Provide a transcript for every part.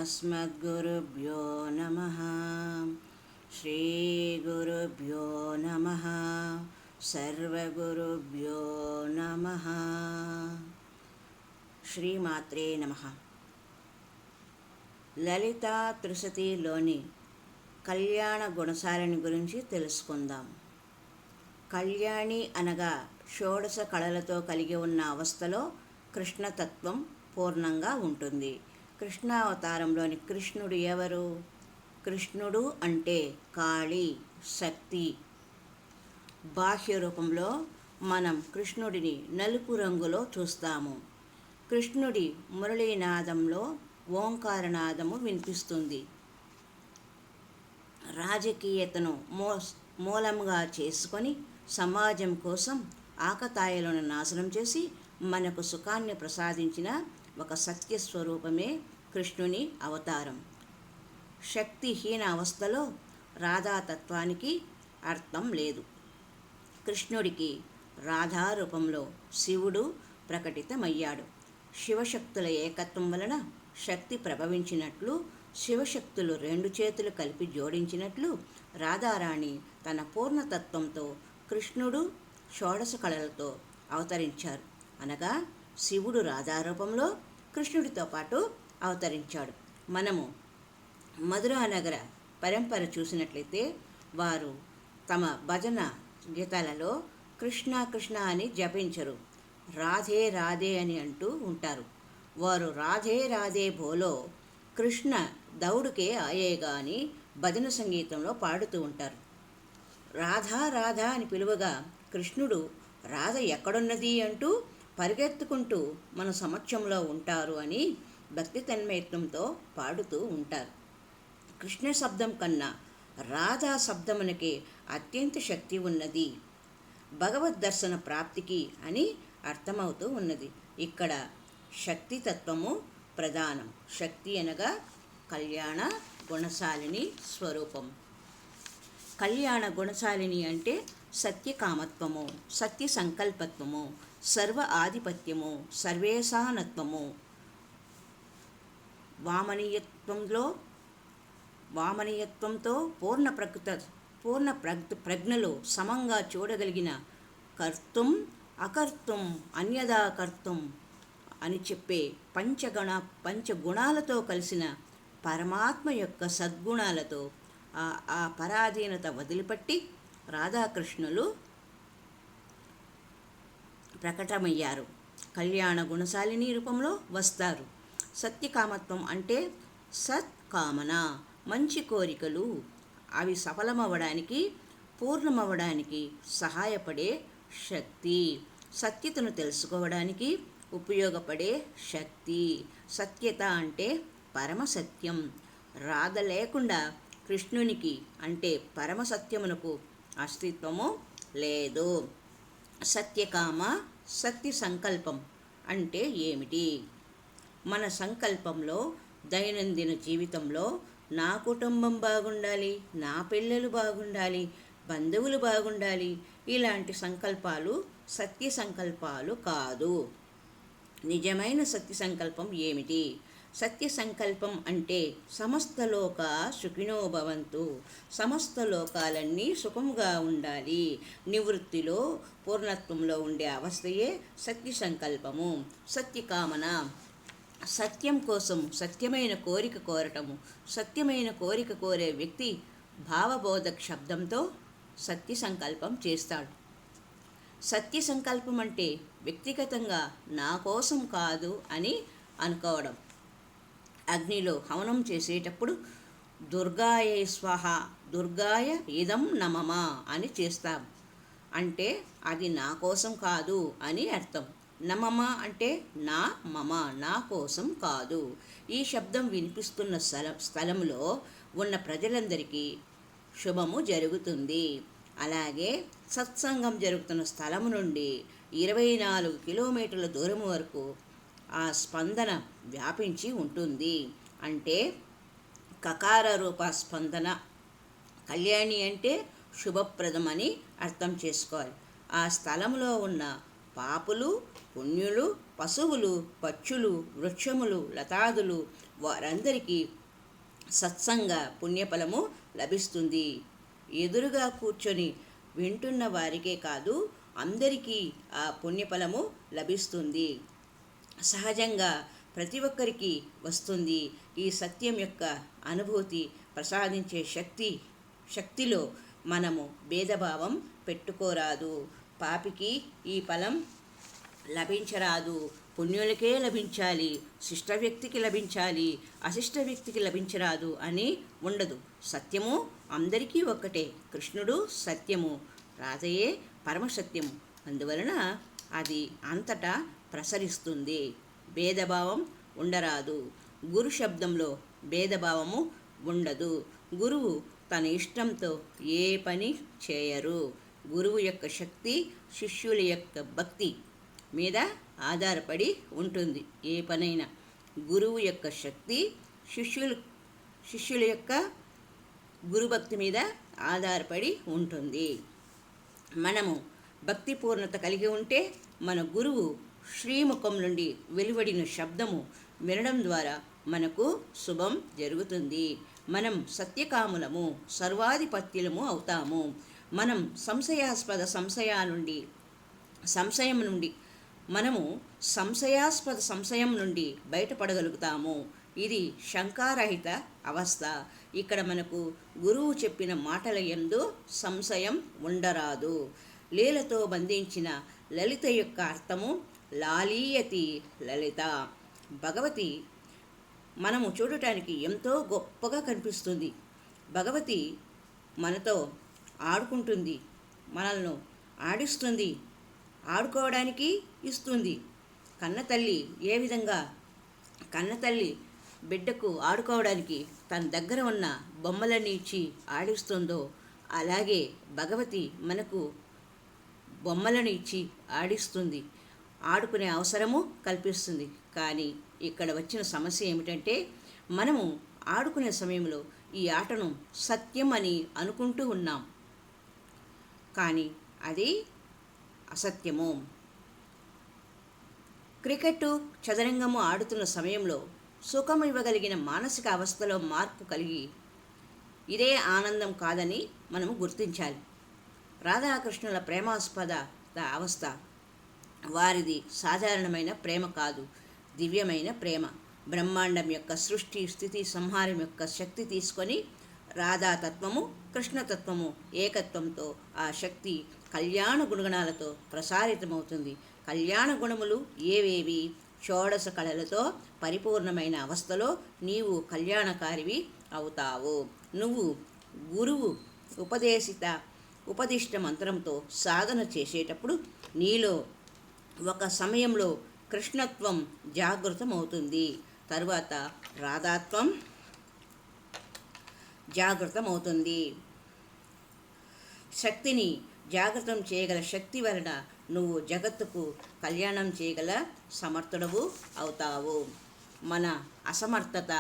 अस्मद्गुरुभ्यो नमः। श्रीगुरुभ्यो नमः। सर्वगुरुभ्यो नमः। శ్రీమాత్రే నమః. లలితా త్రిశతిలోని కళ్యాణ గుణశాలిని గురించి తెలుసుకుందాం. కళ్యాణి అనగా షోడశ కళలతో కలిగి ఉన్న అవస్థలో కృష్ణతత్వం పూర్ణంగా ఉంటుంది. కృష్ణావతారంలోని కృష్ణుడు ఎవరు? కృష్ణుడు అంటే కాళీ, శక్తి. బాహ్య రూపంలో మనం కృష్ణుడిని నలుపు రంగులో చూస్తాము. కృష్ణుడి మురళీనాదంలో ఓంకారనాదము వినిపిస్తుంది. రాజకీయతను మూలంగా చేసుకొని సమాజం కోసం ఆకతాయిలను నాశనం చేసి మనకు సుఖాన్ని ప్రసాదించిన ఒక సత్యస్వరూపమే కృష్ణుని అవతారం. శక్తిహీన అవస్థలో రాధాతత్వానికి అర్థం లేదు. కృష్ణుడికి రాధారూపంలో శివుడు ప్రకటితమయ్యాడు. శివశక్తుల ఏకత్వం వలన శక్తి ప్రభవించినట్లు, శివశక్తులు రెండు చేతులు కలిపి జోడించినట్లు రాధారాణి తన పూర్ణతత్వంతో కృష్ణుడు షోడశ కళలతో అవతరించారు. అనగా శివుడు రాధారూపంలో కృష్ణుడితో పాటు అవతరించాడు. మనము మధురానగర పరంపర చూసినట్లయితే వారు తమ భజన గీతాలలో కృష్ణ కృష్ణ అని జపించరు, రాధే రాధే అని అంటూ ఉంటారు. వారు రాధే రాధే బోలో కృష్ణ దౌడుకే ఆయేగా అని భజన సంగీతంలో పాడుతూ ఉంటారు. రాధా రాధా అని పిలువగా కృష్ణుడు రాధ ఎక్కడున్నది అంటూ పరిగెత్తుకుంటూ మన సమక్షంలో ఉంటారు అని భక్తి తన్మయత్వంతో పాడుతూ ఉంటారు. కృష్ణ శబ్దం కన్నా రాధా శబ్దమునకే అత్యంత శక్తి ఉన్నది, భగవద్ దర్శన ప్రాప్తికి అని అర్థమవుతూ ఉన్నది. ఇక్కడ శక్తితత్వము ప్రధానం. శక్తి అనగా కళ్యాణ గుణశాలిని స్వరూపం. కళ్యాణ గుణశాలిని అంటే సత్యకామత్వము, సత్య సంకల్పత్వము, సర్వ ఆధిపత్యము, సర్వేశానత్వము. వామనీయత్వంతో పూర్ణ ప్రజ్ఞలో సమంగా చూడగలిగిన కర్తం అకర్తం అన్యదా కర్తం అని చెప్పే పంచగుణాలతో కలిసిన పరమాత్మ యొక్క సద్గుణాలతో ఆ పరాధీనత వదిలిపట్టి రాధాకృష్ణులు ప్రకటమయ్యారు. కళ్యాణ గుణశాలిని రూపంలో వస్తారు. సత్యకామత్వం అంటే సత్కామన, మంచి కోరికలు. అవి సఫలమవ్వడానికి, పూర్ణమవ్వడానికి సహాయపడే శక్తి. సత్యతను తెలుసుకోవడానికి ఉపయోగపడే శక్తి. సత్యత అంటే పరమసత్యం. రాధ లేకుండా కృష్ణునికి అంటే పరమసత్యమునకు అస్తిత్వము లేదు. సత్యకామ, సత్య సంకల్పం అంటే ఏమిటి? మన సంకల్పంలో దైనందిన జీవితంలో నా కుటుంబం బాగుండాలి, నా పిల్లలు బాగుండాలి, బంధువులు బాగుండాలి, ఇలాంటి సంకల్పాలు సత్య సంకల్పాలు కాదు. నిజమైన సత్య సంకల్పం ఏమిటి? సత్య సంకల్పం అంటే సమస్త లోక సుఖినో భవంతు, సమస్త లోకాలన్నీ సుఖంగా ఉండాలి. నివృత్తిలో పూర్ణత్వంలో ఉండే అవస్థయే సత్య సంకల్పము. సత్యకామన సత్యం కోసం సత్యమైన కోరిక కోరటము. సత్యమైన కోరిక కోరే వ్యక్తి భావబోధక శబ్దంతో సత్య సంకల్పం చేస్తాడు. సత్య సంకల్పం అంటే వ్యక్తిగతంగా నా కోసం కాదు అని అనుకోవడం. అగ్నిలో హవనం చేసేటప్పుడు దుర్గాయ స్వహ, దుర్గాయ ఇదం నమమ అని చేస్తాం. అంటే అది నా కోసం కాదు అని అర్థం. నమమ అంటే నా మమ, నా కోసం కాదు. ఈ శబ్దం వినిపిస్తున్న స్థలంలో ఉన్న ప్రజలందరికీ శుభము జరుగుతుంది. అలాగే సత్సంగం జరుగుతున్న స్థలం నుండి 24 కిలోమీటర్ల దూరం వరకు ఆ స్పందన వ్యాపించి ఉంటుంది. అంటే కకార రూప స్పందన. కళ్యాణి అంటే శుభప్రదం అని అర్థం చేసుకోవాలి. ఆ స్థలంలో ఉన్న పాపులు పుణ్యులు పశువులు, పక్షులు, వృక్షములు, లతాదులు వారందరికీ సత్సంగ పుణ్యఫలము లభిస్తుంది. ఎదురుగా కూర్చొని వింటున్న వారికే కాదు, అందరికీ ఆ పుణ్యఫలము లభిస్తుంది. సహజంగా ప్రతి ఒక్కరికి వస్తుంది. ఈ సత్యం యొక్క అనుభూతి ప్రసాదించే శక్తిలో మనము భేదభావం పెట్టుకోరాదు. పాపికి ఈ ఫలం లభించరాదు, పుణ్యులకే లభించాలి, శిష్ట వ్యక్తికి లభించాలి, అశిష్ట వ్యక్తికి లభించరాదు అని ఉండదు. సత్యము అందరికీ ఒక్కటే. కృష్ణుడు సత్యము, రాధయే పరమసత్యము. అందువలన అది అంతటా ప్రసరిస్తుంది. భేదభావం ఉండరాదు. గురు శబ్దంలో భేదభావము ఉండదు. గురువు తన ఇష్టంతో ఏ పని చేయరు. గురువు యొక్క శక్తి శిష్యుల యొక్క భక్తి మీద ఆధారపడి ఉంటుంది. ఏ పనైనా గురువు యొక్క శక్తి శిష్యుల యొక్క గురుభక్తి మీద ఆధారపడి ఉంటుంది. మనము భక్తి పూర్ణత కలిగి ఉంటే మన గురువు శ్రీముఖం నుండి వెలువడిన శబ్దము వినడం ద్వారా మనకు శుభం జరుగుతుంది. మనం సత్యకాములము, సర్వాధిపత్యులము అవుతాము. మనం సంశయాస్పద సంశయం నుండి బయటపడగలుగుతాము. ఇది శంకారహిత అవస్థ. ఇక్కడ మనకు గురువు చెప్పిన మాటల యందు సంశయం ఉండరాదు. లీలతో బంధించిన లలిత యొక్క అర్థము లాలీయతి లలిత. భగవతి మనము చూడటానికి ఎంతో గొప్పగా కనిపిస్తుంది. భగవతి మనతో ఆడుకుంటుంది, మనల్ని ఆడిస్తుంది, ఆడుకోవడానికి ఇస్తుంది. కన్నతల్లి ఏ విధంగా కన్నతల్లి బిడ్డకు ఆడుకోవడానికి తన దగ్గర ఉన్న బొమ్మలన్నీ ఇచ్చి ఆడిస్తుందో, అలాగే భగవతి మనకు బొమ్మలను ఇచ్చి ఆడిస్తుంది, ఆడుకునే అవసరము కల్పిస్తుంది. కానీ ఇక్కడ వచ్చిన సమస్య ఏమిటంటే, మనము ఆడుకునే సమయంలో ఈ ఆటను సత్యం అని అనుకుంటూ ఉన్నాం, కానీ అది అసత్యము. క్రికెట్టు, చదరంగము ఆడుతున్న సమయంలో సుఖం ఇవ్వగలిగిన మానసిక అవస్థలో మార్పు కలిగి ఇదే ఆనందం కాదని మనము గుర్తించాలి. రాధాకృష్ణుల ప్రేమాస్పద అవస్థ వారిది సాధారణమైన ప్రేమ కాదు, దివ్యమైన ప్రేమ. బ్రహ్మాండం యొక్క సృష్టి, స్థితి, సంహారం యొక్క శక్తి తీసుకొని రాధాతత్వము, కృష్ణతత్వము ఏకత్వంతో ఆ శక్తి కళ్యాణ గుణగణాలతో ప్రసారితమవుతుంది. కళ్యాణ గుణములు ఏవేవి? షోడశ కళలతో పరిపూర్ణమైన అవస్థలో నీవు కళ్యాణకారివి అవుతావు. నువ్వు గురువు ఉపదిష్ట మంత్రంతో సాధన చేసేటప్పుడు నీలో ఒక సమయంలో కృష్ణత్వం జాగృతమవుతుంది, తరువాత రాధాత్వం జాగృతమవుతుంది. శక్తిని జాగృతం చేయగల శక్తి వలన నువ్వు జగత్తుకు కళ్యాణం చేయగల సమర్థుడవు అవుతావు. మన అసమర్థత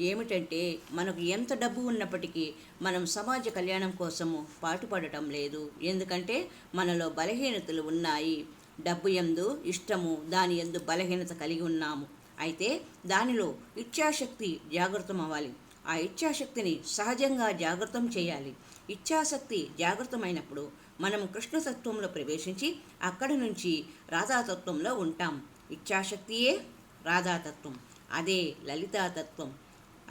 ఏమిటంటే, మనకు ఎంత డబ్బు ఉన్నప్పటికీ మనం సమాజ కళ్యాణం కోసము పాటుపడటం లేదు. ఎందుకంటే మనలో బలహీనతలు ఉన్నాయి. డబ్బు యందు ఇష్టము, దాని యందు బలహీనత కలిగి ఉన్నాము. అయితే దానిలో ఇచ్ఛాశక్తి జాగృతం అవ్వాలి. ఆ ఇచ్ఛాశక్తిని సహజంగా జాగృతం చేయాలి. ఇచ్ఛాశక్తి జాగృతమైనప్పుడు మనము కృష్ణతత్వంలో ప్రవేశించి అక్కడి నుంచి రాధాతత్వంలో ఉంటాం. ఇచ్ఛాశక్తియే రాధాతత్వం, అదే లలితాతత్వం.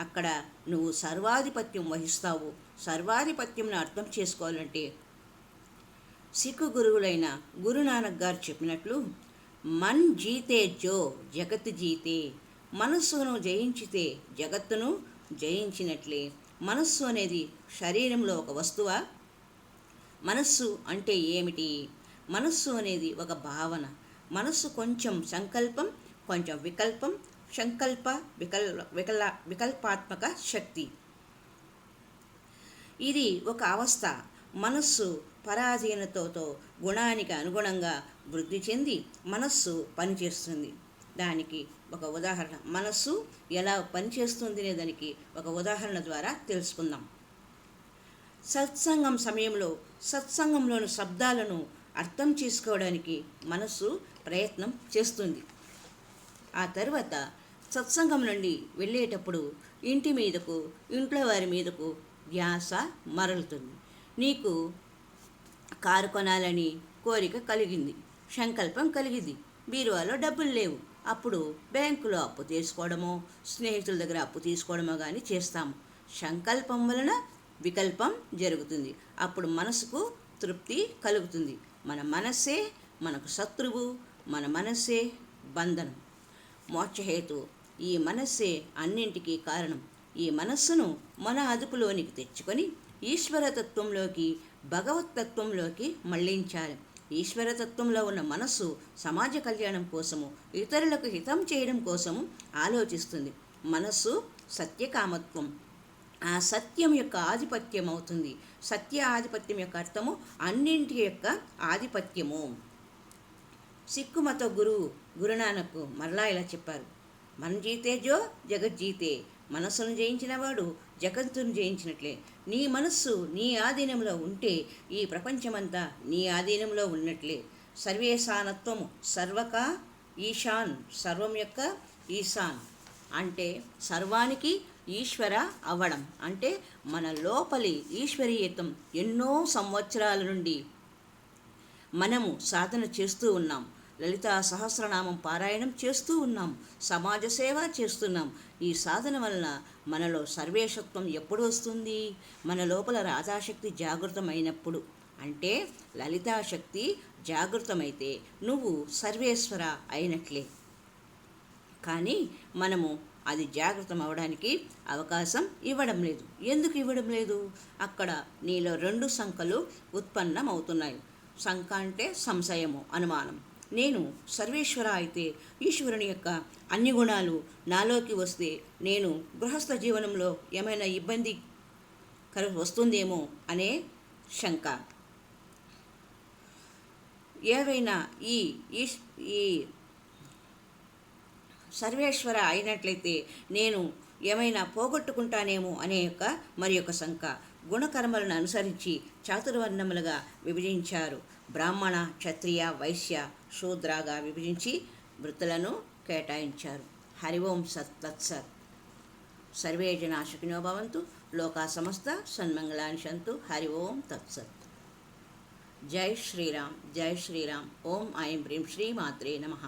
అక్కడ నువ్వు సర్వాధిపత్యం వహిస్తావు. సర్వాధిపత్యంను అర్థం చేసుకోవాలంటే సిక్కు గురువులైన గురునానక్ గారు చెప్పినట్లు, మన్ జీతే జో జగత్ జీతే. మనస్సును జయించితే జగత్తును జయించినట్లే. మనస్సు అనేది శరీరంలో ఒక వస్తువా? మనస్సు అంటే ఏమిటి? మనస్సు అనేది ఒక భావన. మనస్సు కొంచెం సంకల్పం, కొంచెం వికల్పం. వికల్పాత్మక శక్తి. ఇది ఒక అవస్థ. మనస్సు పరాధీనతతో గుణానికి అనుగుణంగా వృద్ధి చెంది మనస్సు పనిచేస్తుంది. దానికి ఒక ఉదాహరణ, మనస్సు ఎలా పనిచేస్తుంది అనే దానికి ఒక ఉదాహరణ ద్వారా తెలుసుకుందాం. సత్సంగం సమయంలో సత్సంగంలోని శబ్దాలను అర్థం చేసుకోవడానికి మనస్సు ప్రయత్నం చేస్తుంది. ఆ తర్వాత సత్సంగం నుండి వెళ్ళేటప్పుడు ఇంటి మీదకు, ఇంట్లో వారి మీదకు ధ్యాస మరలుతుంది. నీకు కారు కొనాలని కోరిక కలిగింది, సంకల్పం కలిగింది. బీరువాలో డబ్బులు లేవు. అప్పుడు బ్యాంకులో అప్పు తీసుకోవడమో, స్నేహితుల దగ్గర అప్పు తీసుకోవడమో కానీ చేస్తాము. సంకల్పం వలన వికల్పం జరుగుతుంది. అప్పుడు మనసుకు తృప్తి కలుగుతుంది. మన మనస్సే మనకు శత్రువు, మన మనస్సే బంధనం, మోక్షహేతు. ఈ మనస్సే అన్నింటికీ కారణం. ఈ మనస్సును మన అదుపులోనికి తెచ్చుకొని ఈశ్వరతత్వంలోకి, భగవత్తత్వంలోకి మళ్లించాలి. ఈశ్వరతత్వంలో ఉన్న మనస్సు సమాజ కళ్యాణం కోసము, ఇతరులకు హితం చేయడం కోసము ఆలోచిస్తుంది. మనస్సు సత్యకామత్వం, ఆ సత్యం యొక్క ఆధిపత్యం అవుతుంది. సత్య ఆధిపత్యం యొక్క అర్థము అన్నింటి యొక్క ఆధిపత్యము. సిక్కు మత గురువు గురునానక్ మరలా ఇలా చెప్పారు, మన జీతే జో జగత్ జీతే. మనస్సును జయించిన వాడు జగత్తును జయించినట్లే. నీ మనస్సు నీ ఆధీనంలో ఉంటే ఈ ప్రపంచమంతా నీ ఆధీనంలో ఉన్నట్లే. సర్వేశానత్వము, సర్వక ఈశాన్, సర్వం యొక్క ఈశాన్ అంటే సర్వానికి ఈశ్వర అవ్వడం. అంటే మన లోపలి ఈశ్వరీయత్వం ఎన్నో సంవత్సరాల నుండి మనము సాధన చేస్తూ ఉన్నాం. లలితా సహస్రనామం పారాయణం చేస్తూ ఉన్నాం, సమాజ సేవ చేస్తున్నాం. ఈ సాధన వలన మనలో సర్వేశత్వం ఎప్పుడు వస్తుంది? మన లోపల రాధాశక్తి జాగృతమైనప్పుడు. అంటే లలితాశక్తి జాగృతమైతే నువ్వు సర్వేశ్వర అయినట్లే. కానీ మనము అది జాగృతం అవడానికి అవకాశం ఇవ్వడం లేదు. ఎందుకు ఇవ్వడం లేదు? అక్కడ నీలో రెండు సంకలు ఉత్పన్నమవుతున్నాయి. సంక అంటే సంశయము, అనుమానం. నేను సర్వేశ్వర అయితే ఈశ్వరుని యొక్క అన్ని గుణాలు నాలోకి వస్తే నేను గృహస్థ జీవనంలో ఏమైనా ఇబ్బంది వస్తుందేమో అనే శంక. ఏవైనా ఈ సర్వేశ్వర అయినట్లయితే నేను ఏమైనా పోగొట్టుకుంటానేమో అనే మరి యొక్క శంక. గుణకర్మలను అనుసరించి చాతుర్వర్ణములుగా విభజించారు. బ్రాహ్మణ, క్షత్రియ, వైశ్య, శూద్రగా విభజించి వృత్తులను కేటాయించారు. హరి ఓం సత్ తత్సత్. సర్వే జనా సుఖినో భవంతు, లోకా సమస్త సన్మంగళాని సంతు. హరి ఓం తత్సత్. జై శ్రీరామ్, జై శ్రీరామ్. ఓం ఐం హ్రీం శ్రీ మాత్రే నమః.